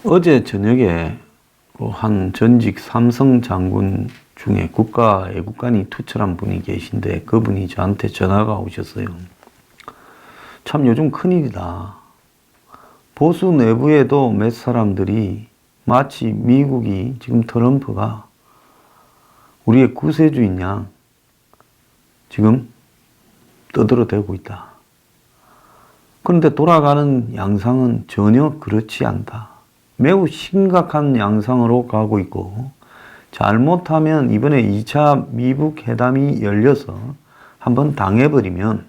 어제 저녁에 한 전직 삼성 장군 중에 국가 애국간이 투철한 분이 계신데 그분이 저한테 전화가 오셨어요. 참 요즘 큰일이다. 보수 내부에도 몇 사람들이 마치 미국이 지금 트럼프가 우리의 구세주인 양 지금 떠들어대고 있다. 그런데 돌아가는 양상은 전혀 그렇지 않다. 매우 심각한 양상으로 가고 있고 잘못하면 이번에 2차 미북 회담이 열려서 한번 당해버리면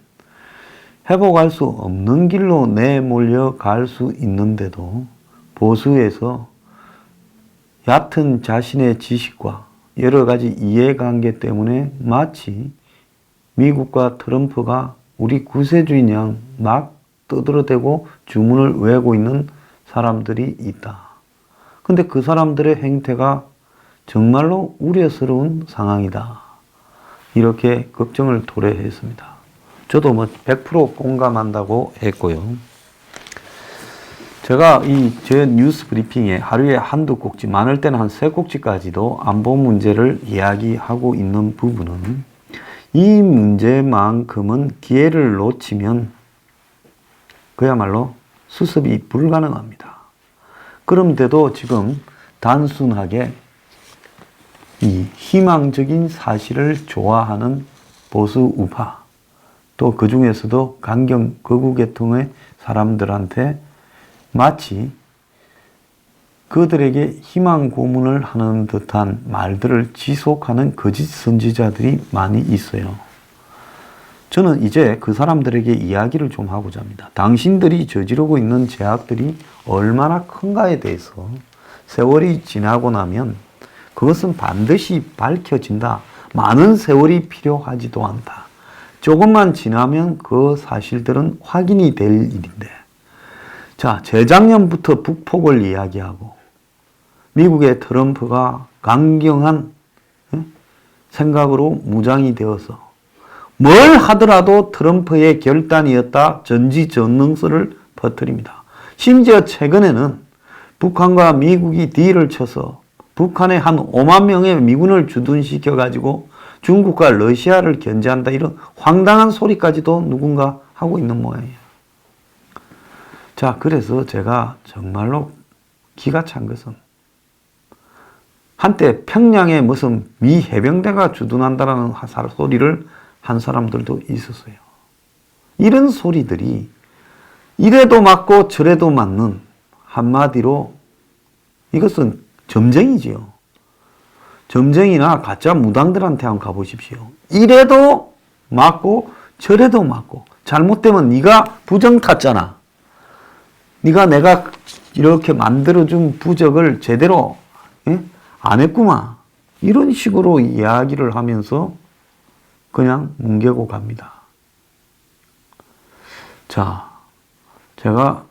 회복할 수 없는 길로 내몰려 갈 수 있는데도 보수에서 얕은 자신의 지식과 여러 가지 이해관계 때문에 마치 미국과 트럼프가 우리 구세주인 양 막 떠들어대고 주문을 외우고 있는 사람들이 있다. 근데 그 사람들의 행태가 정말로 우려스러운 상황이다. 이렇게 걱정을 토로했습니다. 저도 100% 공감한다고 했고요. 제가 제 뉴스 브리핑에 하루에 한두 꼭지, 많을 때는 한 3꼭지까지도 안보 문제를 이야기하고 있는 부분은 이 문제만큼은 기회를 놓치면 그야말로 수습이 불가능합니다. 그런데도 지금 단순하게 이 희망적인 사실을 좋아하는 보수 우파, 또 그 중에서도 강경 극우 계통의 사람들한테 마치 그들에게 희망 고문을 하는 듯한 말들을 지속하는 거짓 선지자들이 많이 있어요. 저는 이제 그 사람들에게 이야기를 좀 하고자 합니다. 당신들이 저지르고 있는 죄악들이 얼마나 큰가에 대해서 세월이 지나고 나면 그것은 반드시 밝혀진다. 많은 세월이 필요하지도 않다. 조금만 지나면 그 사실들은 확인이 될 일인데. 자, 재작년부터 북폭을 이야기하고 미국의 트럼프가 강경한 생각으로 무장이 되어서 뭘 하더라도 트럼프의 결단이었다 전지전능설을 퍼뜨립니다. 심지어 최근에는 북한과 미국이 딜을 쳐서 북한에 한 5만 명의 미군을 주둔시켜가지고 중국과 러시아를 견제한다, 이런 황당한 소리까지도 누군가 하고 있는 모양이에요. 자, 그래서 제가 정말로 기가 찬 것은 한때 평양에 무슨 미 해병대가 주둔한다라는 소리를 한 사람들도 있었어요. 이런 소리들이 이래도 맞고 저래도 맞는, 한마디로 이것은 점쟁이지요. 점쟁이나 가짜 무당들한테 한번 가보십시오. 이래도 맞고 저래도 맞고, 잘못되면 네가 부정 탔잖아. 네가 내가 이렇게 만들어준 부적을 제대로 안 했구만. 이런 식으로 이야기를 하면서 그냥 뭉개고 갑니다. 자, 제가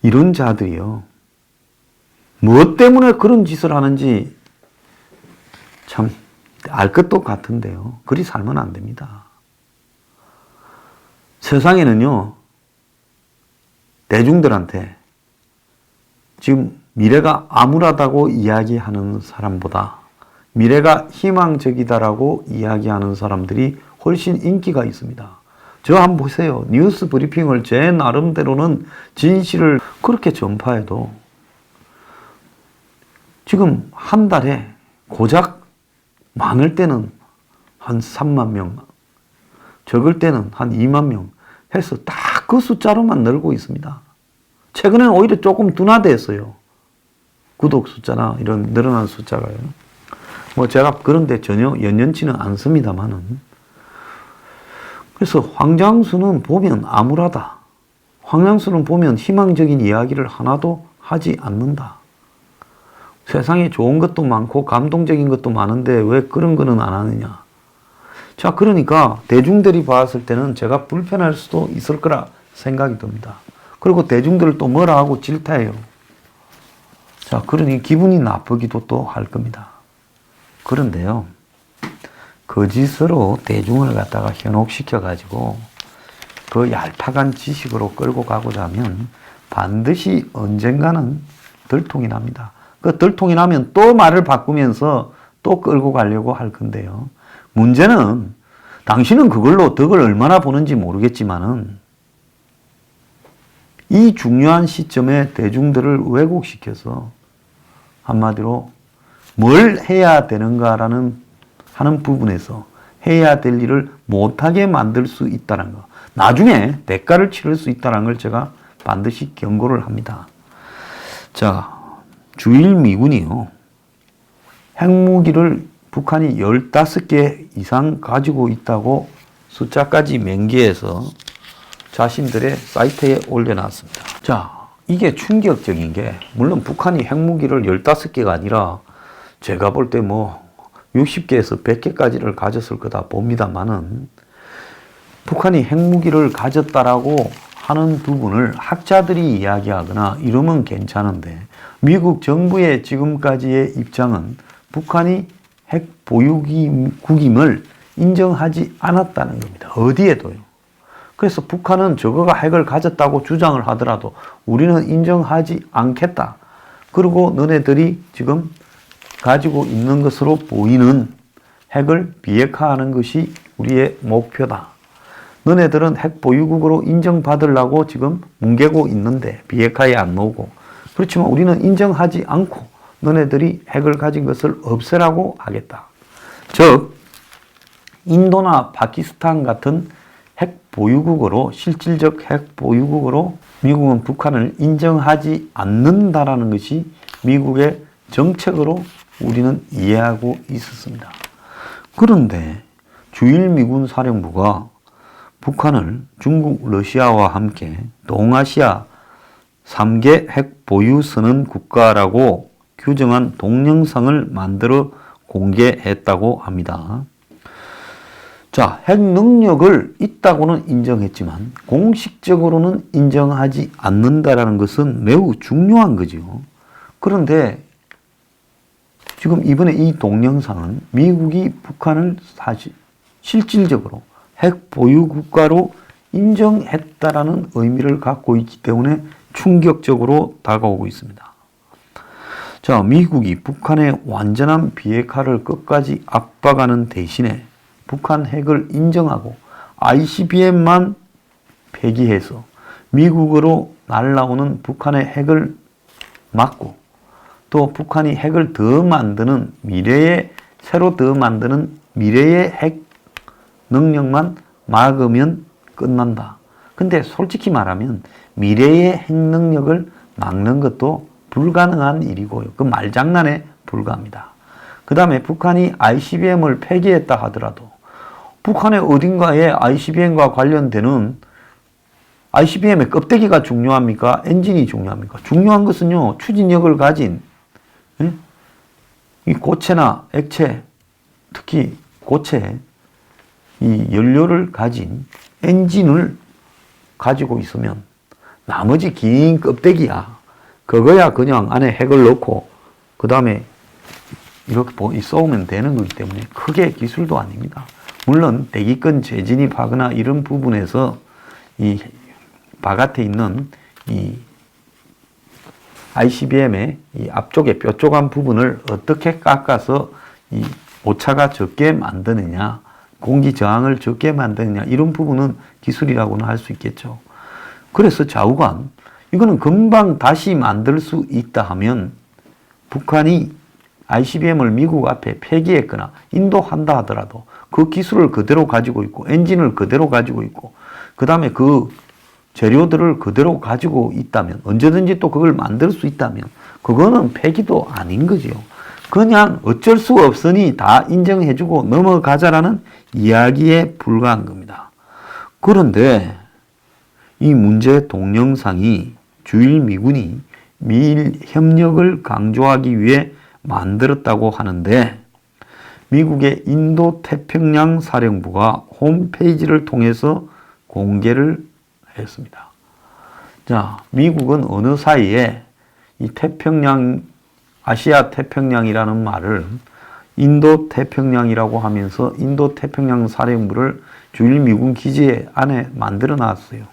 이런 자들이요, 무엇 때문에 그런 짓을 하는지 참 알 것도 같은데요. 그리 살면 안 됩니다. 세상에는요, 대중들한테 지금 미래가 암울하다고 이야기하는 사람보다 미래가 희망적이다라고 이야기하는 사람들이 훨씬 인기가 있습니다. 저 한번 보세요. 뉴스 브리핑을 제 나름대로는 진실을 그렇게 전파해도 지금 한 달에 고작 많을 때는 한 3만 명, 적을 때는 한 2만 명 해서 딱 그 숫자로만 늘고 있습니다. 최근에는 오히려 조금 둔화됐어요. 구독 숫자나 이런 늘어난 숫자가요. 제가 그런데 전혀 연연치는 않습니다만은. 그래서 황장수는 보면 암울하다. 황장수는 보면 희망적인 이야기를 하나도 하지 않는다. 세상에 좋은 것도 많고 감동적인 것도 많은데 왜 그런 거는 안 하느냐. 자, 그러니까 대중들이 봤을 때는 제가 불편할 수도 있을 거라 생각이 듭니다. 그리고 대중들을 또 뭐라 하고 질타해요. 자, 그러니 기분이 나쁘기도 또 할 겁니다. 그런데요, 거짓으로 대중을 갖다가 현혹시켜가지고 그 얄팍한 지식으로 끌고 가고자 하면 반드시 언젠가는 들통이 납니다. 그 들통이 나면 또 말을 바꾸면서 또 끌고 가려고 할 건데요. 문제는 당신은 그걸로 덕을 얼마나 보는지 모르겠지만은 이 중요한 시점에 대중들을 왜곡시켜서 한마디로 뭘 해야 되는가라는 하는 부분에서 해야 될 일을 못하게 만들 수 있다는 거. 나중에 대가를 치를 수 있다는 걸 제가 반드시 경고를 합니다. 자, 주일 미군이요. 핵무기를 북한이 15개 이상 가지고 있다고 숫자까지 명기해서 자신들의 사이트에 올려놨습니다. 자, 이게 충격적인 게 물론 북한이 핵무기를 15개가 아니라 제가 볼 때 뭐 60개에서 100개까지를 가졌을 거다 봅니다만은 북한이 핵무기를 가졌다라고 하는 부분을 학자들이 이야기하거나 이러면 괜찮은데 미국 정부의 지금까지의 입장은 북한이 핵 보유국임을 인정하지 않았다는 겁니다. 어디에도요. 그래서 북한은 저거가 핵을 가졌다고 주장을 하더라도 우리는 인정하지 않겠다. 그리고 너네들이 지금 가지고 있는 것으로 보이는 핵을 비핵화하는 것이 우리의 목표다. 너네들은 핵 보유국으로 인정받으려고 지금 뭉개고 있는데 비핵화에 안 나오고 그렇지만 우리는 인정하지 않고 너네들이 핵을 가진 것을 없애라고 하겠다. 즉 인도나 파키스탄 같은 핵 보유국으로 실질적 핵 보유국으로 미국은 북한을 인정하지 않는다라는 것이 미국의 정책으로 우리는 이해하고 있었습니다. 그런데 주일 미군 사령부가 북한을 중국, 러시아와 함께 동아시아 3개 핵 보유 선언 국가라고 규정한 동영상을 만들어 공개했다고 합니다. 자, 핵 능력을 있다고는 인정했지만 공식적으로는 인정하지 않는다라는 것은 매우 중요한 거죠. 그런데 지금 이번에 이 동영상은 미국이 북한을 사실 실질적으로 핵 보유 국가로 인정했다라는 의미를 갖고 있기 때문에 충격적으로 다가오고 있습니다. 자, 미국이 북한의 완전한 비핵화를 끝까지 압박하는 대신에 북한 핵을 인정하고 ICBM만 폐기해서 미국으로 날아오는 북한의 핵을 막고 또 북한이 핵을 더 만드는 새로 더 만드는 미래의 핵 능력만 막으면 끝난다. 근데 솔직히 말하면 미래의 핵 능력을 막는 것도 불가능한 일이고요. 그 말장난에 불과합니다. 그 다음에 북한이 ICBM을 폐기했다 하더라도 북한의 어딘가에 ICBM과 관련되는 ICBM의 껍데기가 중요합니까? 엔진이 중요합니까? 중요한 것은요, 추진력을 가진 이 고체나 액체, 특히 고체, 이 연료를 가진 엔진을 가지고 있으면 나머지 긴 껍데기야. 그거야 그냥 안에 핵을 넣고 그 다음에 이렇게 쏘면 되는 거기 때문에 크게 기술도 아닙니다. 물론 대기권 재진입하거나 이런 부분에서 이 바깥에 있는 이 ICBM의 이 앞쪽에 뾰족한 부분을 어떻게 깎아서 이 오차가 적게 만드느냐, 공기 저항을 적게 만드느냐 이런 부분은 기술이라고는 할 수 있겠죠. 그래서 좌우간 이거는 금방 다시 만들 수 있다 하면 북한이 ICBM을 미국 앞에 폐기했거나 인도한다 하더라도 그 기술을 그대로 가지고 있고 엔진을 그대로 가지고 있고 그 다음에 그 재료들을 그대로 가지고 있다면 언제든지 또 그걸 만들 수 있다면 그거는 폐기도 아닌 거지요. 그냥 어쩔 수 없으니 다 인정해주고 넘어가자라는 이야기에 불과한 겁니다. 그런데 이 문제 동영상이 주일 미군이 미일 협력을 강조하기 위해 만들었다고 하는데 미국의 인도태평양 사령부가 홈페이지를 통해서 공개를 했습니다. 자, 미국은 어느 사이에 이 태평양, 아시아 태평양이라는 말을 인도태평양이라고 하면서 인도태평양 사령부를 주일 미군 기지 안에 만들어 놨어요.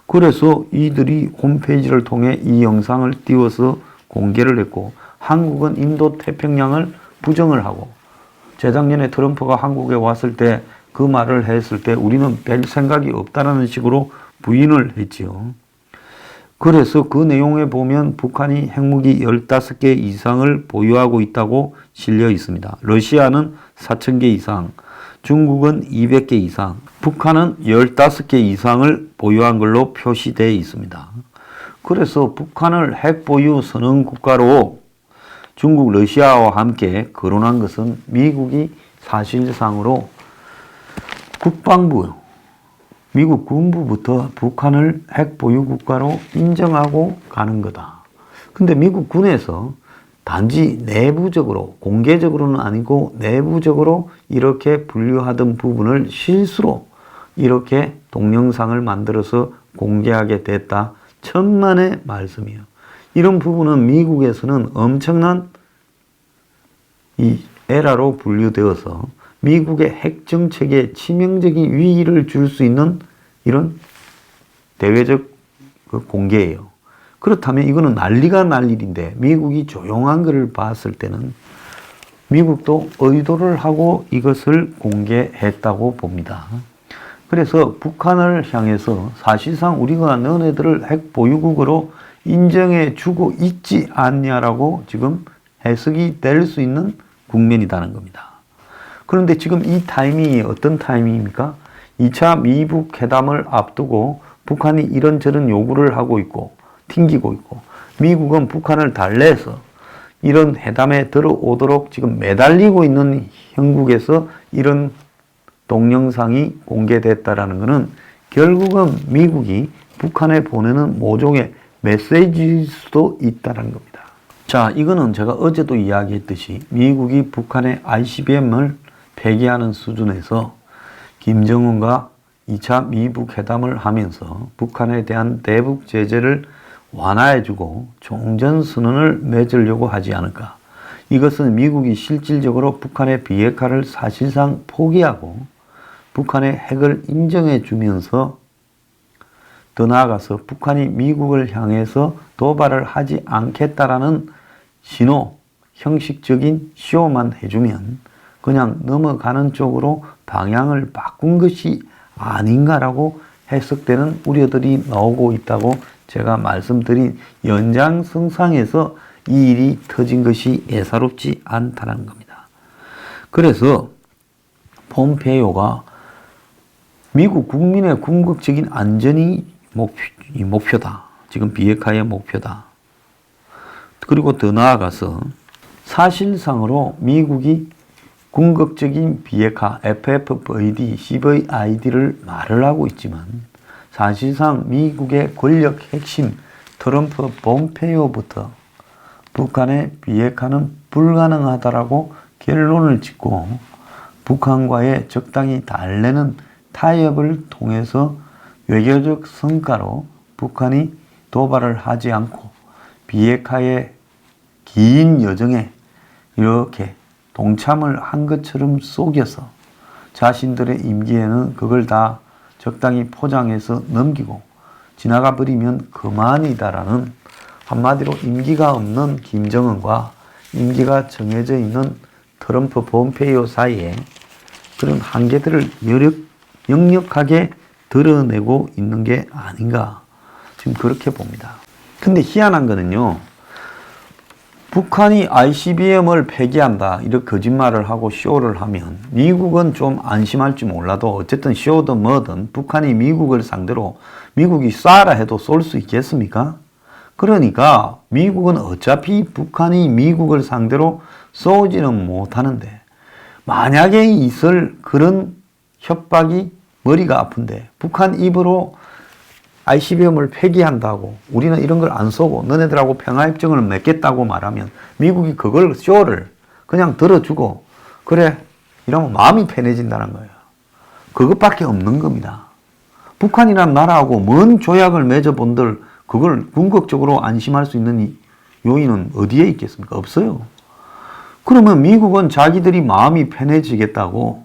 그래서 이들이 홈페이지를 통해 이 영상을 띄워서 공개를 했고 한국은 인도 태평양을 부정을 하고 재작년에 트럼프가 한국에 왔을 때 그 말을 했을 때 우리는 별 생각이 없다라는 식으로 부인을 했지요. 그래서 그 내용에 보면 북한이 핵무기 15개 이상을 보유하고 있다고 실려 있습니다. 러시아는 4,000개 이상, 중국은 200개 이상, 북한은 15개 이상을 보유한 걸로 표시되어 있습니다. 그래서 북한을 핵 보유 선언 국가로 중국, 러시아와 함께 거론한 것은 미국이 사실상으로 국방부, 미국 군부부터 북한을 핵 보유 국가로 인정하고 가는 거다. 근데 미국 군에서 단지 내부적으로, 공개적으로는 아니고 내부적으로 이렇게 분류하던 부분을 실수로 이렇게 동영상을 만들어서 공개하게 됐다. 천만의 말씀이에요. 이런 부분은 미국에서는 엄청난 이 에라로 분류되어서 미국의 핵 정책에 치명적인 위기를 줄 수 있는 이런 대외적 공개예요. 그렇다면 이거는 난리가 날 일인데 미국이 조용한 것을 봤을 때는 미국도 의도를 하고 이것을 공개했다고 봅니다. 그래서 북한을 향해서 사실상 우리가 너네들을 핵 보유국으로 인정해 주고 있지 않냐라고 지금 해석이 될 수 있는 국면이라는 겁니다. 그런데 지금 이 타이밍이 어떤 타이밍입니까? 2차 미북 회담을 앞두고 북한이 이런저런 요구를 하고 있고 튕기고 있고 미국은 북한을 달래서 이런 회담에 들어오도록 지금 매달리고 있는 형국에서 이런 동영상이 공개됐다라는 것은 결국은 미국이 북한에 보내는 모종의 메시지일 수도 있다는 겁니다. 자, 이거는 제가 어제도 이야기했듯이 미국이 북한의 ICBM을 폐기하는 수준에서 김정은과 2차 미북 회담을 하면서 북한에 대한 대북 제재를 완화해주고 종전선언을 맺으려고 하지 않을까. 이것은 미국이 실질적으로 북한의 비핵화를 사실상 포기하고 북한의 핵을 인정해주면서 더 나아가서 북한이 미국을 향해서 도발을 하지 않겠다라는 신호, 형식적인 쇼만 해주면 그냥 넘어가는 쪽으로 방향을 바꾼 것이 아닌가라고 해석되는 우려들이 나오고 있다고 제가 말씀드린 연장선상에서 이 일이 터진 것이 예사롭지 않다는 겁니다. 그래서 폼페이오가 미국 국민의 궁극적인 안전이 목표다. 지금 비핵화의 목표다. 그리고 더 나아가서 사실상으로 미국이 궁극적인 비핵화 FFVD, CVID를 말을 하고 있지만 사실상 미국의 권력 핵심 트럼프 폼페이오부터 북한의 비핵화는 불가능하다라고 결론을 짓고 북한과의 적당히 달래는 타협을 통해서 외교적 성과로 북한이 도발을 하지 않고 비핵화의 긴 여정에 이렇게 동참을 한 것처럼 속여서 자신들의 임기에는 그걸 다 적당히 포장해서 넘기고 지나가 버리면 그만이다라는 한마디로 임기가 없는 김정은과 임기가 정해져 있는 트럼프 폼페이오 사이에 그런 한계들을 역력하게 드러내고 있는 게 아닌가 지금 그렇게 봅니다. 근데 희한한 거는요. 북한이 ICBM을 폐기한다 이렇게 거짓말을 하고 쇼를 하면 미국은 좀 안심할지 몰라도 어쨌든 쇼든 뭐든 북한이 미국을 상대로 미국이 쏴라 해도 쏠 수 있겠습니까? 그러니까 미국은 어차피 북한이 미국을 상대로 쏘지는 못하는데 만약에 있을 그런 협박이 머리가 아픈데 북한 입으로 ICBM을 폐기한다고 우리는 이런 걸 안 쏘고 너네들하고 평화협정을 맺겠다고 말하면 미국이 그걸 쇼를 그냥 들어주고 그래 이러면 마음이 편해진다는 거예요. 그것밖에 없는 겁니다. 북한이란 나라하고 뭔 조약을 맺어본들 그걸 궁극적으로 안심할 수 있는 요인은 어디에 있겠습니까? 없어요. 그러면 미국은 자기들이 마음이 편해지겠다고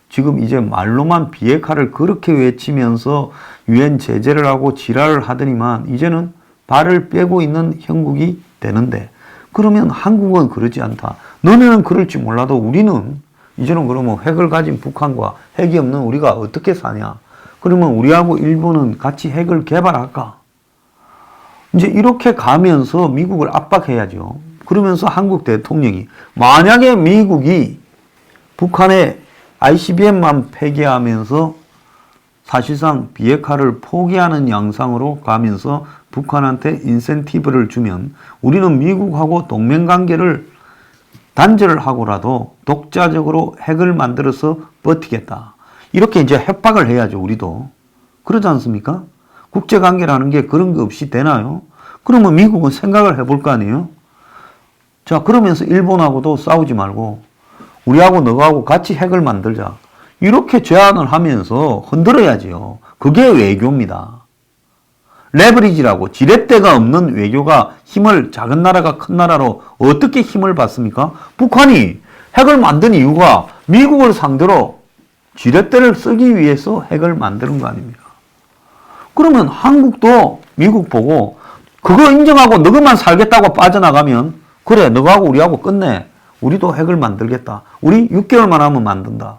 지금 이제 말로만 비핵화를 그렇게 외치면서 유엔 제재를 하고 지랄을 하더니만 이제는 발을 빼고 있는 형국이 되는데, 그러면 한국은 그러지 않다. 너네는 그럴지 몰라도 우리는 이제는 그러면 핵을 가진 북한과 핵이 없는 우리가 어떻게 사냐. 그러면 우리하고 일본은 같이 핵을 개발할까? 이제 이렇게 가면서 미국을 압박해야죠. 그러면서 한국 대통령이 만약에 미국이 북한의 ICBM만 폐기하면서 사실상 비핵화를 포기하는 양상으로 가면서 북한한테 인센티브를 주면 우리는 미국하고 동맹관계를 단절을 하고라도 독자적으로 핵을 만들어서 버티겠다. 이렇게 이제 협박을 해야죠, 우리도. 그러지 않습니까? 국제관계라는 게 그런 거 없이 되나요? 그러면 미국은 생각을 해볼 거 아니에요? 자, 그러면서 일본하고도 싸우지 말고 우리하고 너하고 같이 핵을 만들자. 이렇게 제안을 하면서 흔들어야지요. 그게 외교입니다. 레버리지라고 지렛대가 없는 외교가 힘을 작은 나라가 큰 나라로 어떻게 힘을 받습니까? 북한이 핵을 만든 이유가 미국을 상대로 지렛대를 쓰기 위해서 핵을 만드는 거 아닙니까? 그러면 한국도 미국 보고 그거 인정하고 너희만 살겠다고 빠져나가면 그래 너하고 우리하고 끝내. 우리도 핵을 만들겠다. 우리 6개월만 하면 만든다.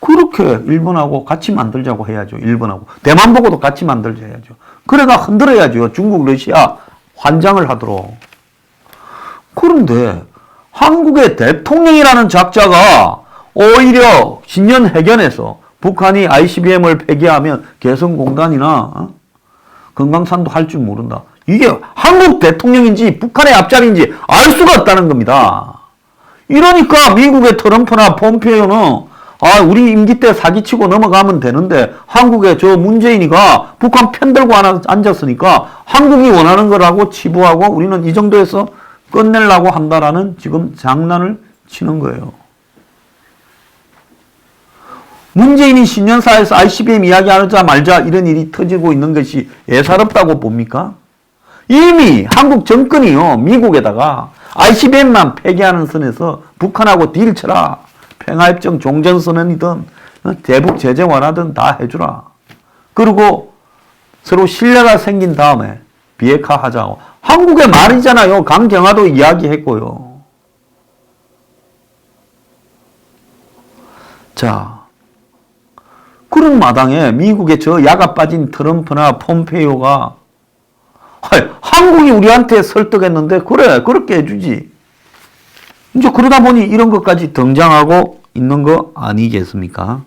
그렇게 일본하고 같이 만들자고 해야죠. 일본하고. 대만 보고도 같이 만들자 해야죠. 그래가 흔들어야죠. 중국, 러시아 환장을 하도록. 그런데 한국의 대통령이라는 작자가 오히려 신년회견에서 북한이 ICBM을 폐기하면 개성공단이나 금강산도 할 줄 모른다. 이게 한국 대통령인지 북한의 앞자리인지 알 수가 없다는 겁니다. 이러니까 미국의 트럼프나 폼페이오는 우리 임기 때 사기치고 넘어가면 되는데 한국의 저 문재인이가 북한 편 들고 앉았으니까 한국이 원하는 거라고 치부하고 우리는 이 정도에서 끝내려고 한다라는 지금 장난을 치는 거예요. 문재인이 신년사에서 ICBM 이야기하자 말자 이런 일이 터지고 있는 것이 예사롭다고 봅니까? 이미 한국 정권이요 미국에다가 ICBM만 폐기하는 선에서 북한하고 딜 쳐라. 평화협정 종전선언이든 대북 제재 완화든 다 해주라. 그리고 서로 신뢰가 생긴 다음에 비핵화 하자고. 한국의 말이잖아요. 강경화도 이야기했고요. 자, 그런 마당에 미국의 저 야가 빠진 트럼프나 폼페이오가 한국이 우리한테 설득했는데 그래 그렇게 해주지. 이제 그러다 보니 이런 것까지 등장하고 있는 거 아니겠습니까?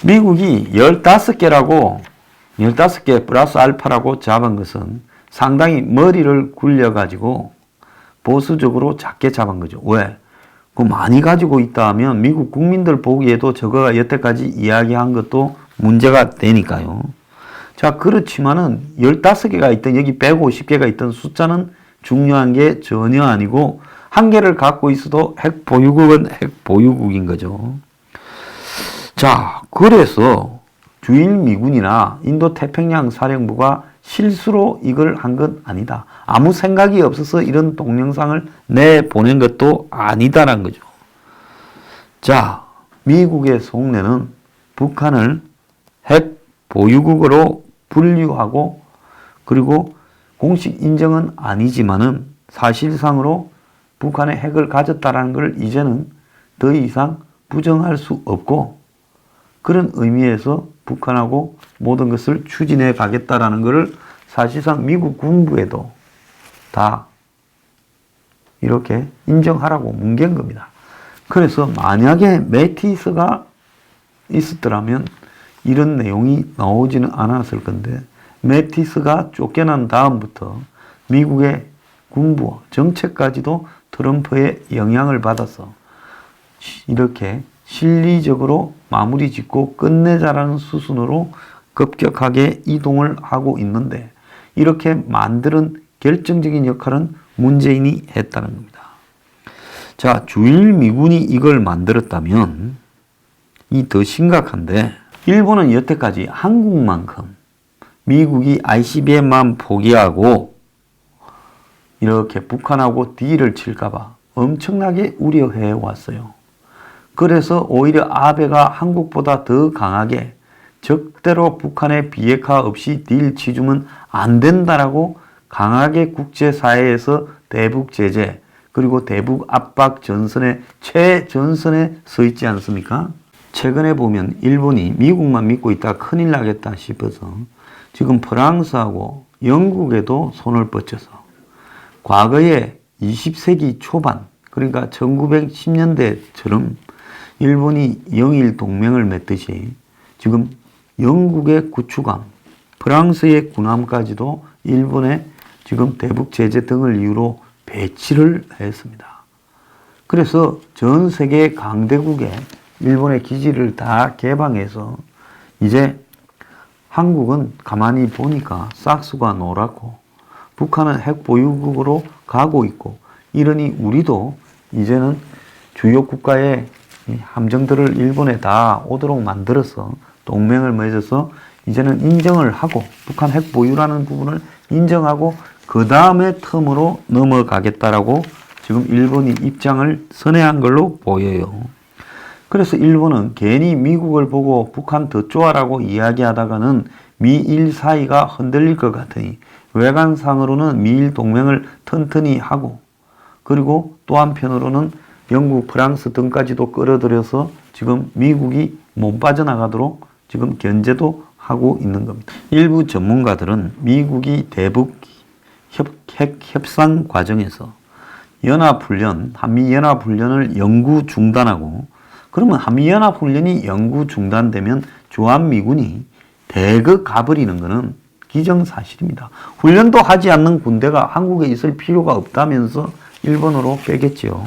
미국이 15개라고 15개 플러스 알파라고 잡은 것은 상당히 머리를 굴려가지고 보수적으로 작게 잡은 거죠. 왜? 그 많이 가지고 있다 하면 미국 국민들 보기에도 저거가 여태까지 이야기한 것도 문제가 되니까요. 자, 그렇지만은 15개가 있든 여기 150개가 있든 숫자는 중요한 게 전혀 아니고 한 개를 갖고 있어도 핵 보유국은 핵 보유국인 거죠. 자, 그래서 주일 미군이나 인도 태평양 사령부가 실수로 이걸 한 건 아니다. 아무 생각이 없어서 이런 동영상을 내보낸 것도 아니다라는 거죠. 자, 미국의 속내는 북한을 핵 보유국으로 분류하고 그리고 공식 인정은 아니지만은 사실상으로 북한의 핵을 가졌다라는 걸 이제는 더 이상 부정할 수 없고 그런 의미에서 북한하고 모든 것을 추진해 가겠다라는 것을 사실상 미국 군부에도 다 이렇게 인정하라고 뭉갠 겁니다. 그래서 만약에 매티스가 있었더라면 이런 내용이 나오지는 않았을 건데 매티스가 쫓겨난 다음부터 미국의 군부 정책까지도 트럼프의 영향을 받아서 이렇게 실리적으로 마무리 짓고 끝내자라는 수순으로 급격하게 이동을 하고 있는데 이렇게 만드는 결정적인 역할은 문재인이 했다는 겁니다. 자, 주일 미군이 이걸 만들었다면 이 더 심각한데 일본은 여태까지 한국만큼 미국이 ICBM만 포기하고 이렇게 북한하고 딜을 칠까봐 엄청나게 우려해 왔어요. 그래서 오히려 아베가 한국보다 더 강하게 적대로 북한의 비핵화 없이 딜 치주면 안 된다라고 강하게 국제사회에서 대북 제재 그리고 대북 압박 전선의 최전선에 서 있지 않습니까? 최근에 보면 일본이 미국만 믿고 있다 큰일 나겠다 싶어서 지금 프랑스하고 영국에도 손을 뻗쳐서 과거에 20세기 초반 그러니까 1910년대처럼 일본이 영일 동맹을 맺듯이 지금 영국의 구축함, 프랑스의 군함까지도 일본에 지금 대북 제재 등을 이유로 배치를 했습니다. 그래서 전 세계 강대국에 일본의 기지를 다 개방해서 이제 한국은 가만히 보니까 싹수가 노랗고 북한은 핵 보유국으로 가고 있고 이러니 우리도 이제는 주요 국가의 함정들을 일본에 다 오도록 만들어서 동맹을 맺어서 이제는 인정을 하고 북한 핵 보유라는 부분을 인정하고 그 다음에 텀으로 넘어가겠다라고 지금 일본이 입장을 선회한 걸로 보여요. 그래서 일본은 괜히 미국을 보고 북한 더 쪼아라고 이야기하다가는 미일 사이가 흔들릴 것 같으니 외관상으로는 미일 동맹을 튼튼히 하고 그리고 또 한편으로는 영국, 프랑스 등까지도 끌어들여서 지금 미국이 못 빠져나가도록 지금 견제도 하고 있는 겁니다. 일부 전문가들은 미국이 대북 핵 협상 과정에서 연합훈련, 한미연합훈련을 영구 중단하고 그러면 한미연합훈련이 영구 중단되면 주한미군이 대거 가버리는 것은 기정사실입니다. 훈련도 하지 않는 군대가 한국에 있을 필요가 없다면서 일본으로 빼겠지요.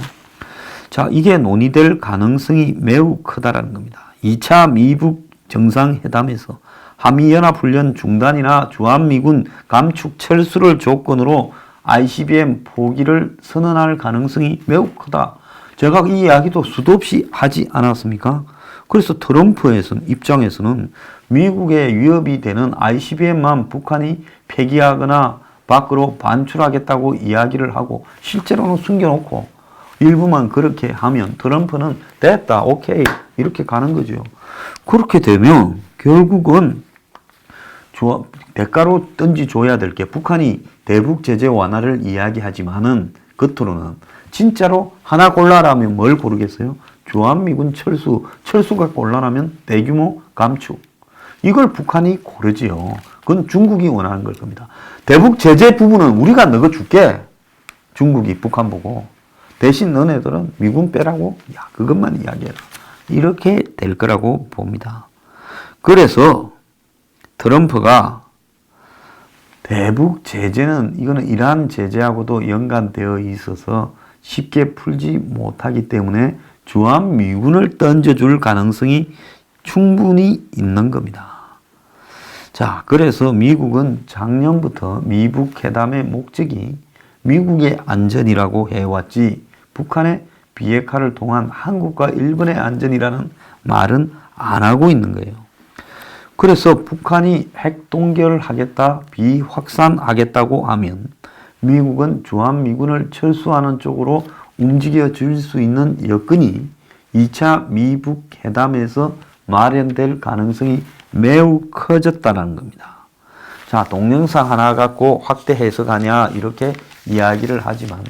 자, 이게 논의될 가능성이 매우 크다라는 겁니다. 2차 미북 정상회담에서 한미연합훈련 중단이나 주한미군 감축 철수를 조건으로 ICBM 포기를 선언할 가능성이 매우 크다. 제가 이 이야기도 수도 없이 하지 않았습니까? 그래서 트럼프 입장에서는 미국의 위협이 되는 ICBM만 북한이 폐기하거나 밖으로 반출하겠다고 이야기를 하고 실제로는 숨겨놓고 일부만 그렇게 하면 트럼프는 됐다, 오케이 이렇게 가는 거죠. 그렇게 되면 결국은 대가로 던지줘야 될 게 북한이 대북 제재 완화를 이야기하지만은 겉으로는 진짜로 하나 골라라면 뭘 고르겠어요? 주한미군 철수가 곤란하면 대규모 감축. 이걸 북한이 고르지요. 그건 중국이 원하는 걸 겁니다. 대북 제재 부분은 우리가 넣어줄게. 중국이 북한 보고. 대신 너네들은 미군 빼라고? 야, 그것만 이야기해라. 이렇게 될 거라고 봅니다. 그래서 트럼프가 대북 제재는 이거는 이란 제재하고도 연관되어 있어서 쉽게 풀지 못하기 때문에 주한미군을 던져줄 가능성이 충분히 있는 겁니다. 자, 그래서 미국은 작년부터 미북 회담의 목적이 미국의 안전이라고 해왔지 북한의 비핵화를 통한 한국과 일본의 안전이라는 말은 안 하고 있는 거예요. 그래서 북한이 핵 동결하겠다, 비확산하겠다고 하면 미국은 주한미군을 철수하는 쪽으로 움직여 줄 수 있는 여건이 2차 미북 회담에서 마련될 가능성이 매우 커졌다는 겁니다. 자, 동영상 하나 갖고 확대 해석하냐 이렇게 이야기를 하지만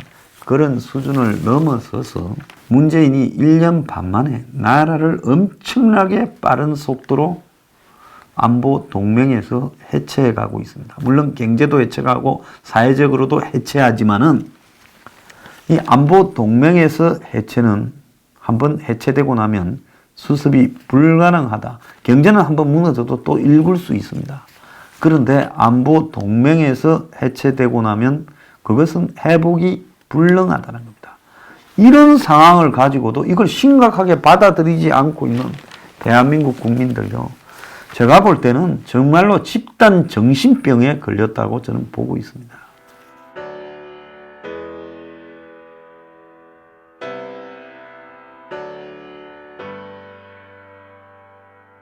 그런 수준을 넘어서서 문재인이 1년 반 만에 나라를 엄청나게 빠른 속도로 안보 동맹에서 해체해 가고 있습니다. 물론 경제도 해체하고 사회적으로도 해체하지만은 이 안보 동맹에서 해체는 한번 해체되고 나면 수습이 불가능하다. 경제는 한번 무너져도 또 일굴 수 있습니다. 그런데 안보 동맹에서 해체되고 나면 그것은 회복이 불능하다는 겁니다. 이런 상황을 가지고도 이걸 심각하게 받아들이지 않고 있는 대한민국 국민들요. 제가 볼 때는 정말로 집단 정신병에 걸렸다고 저는 보고 있습니다.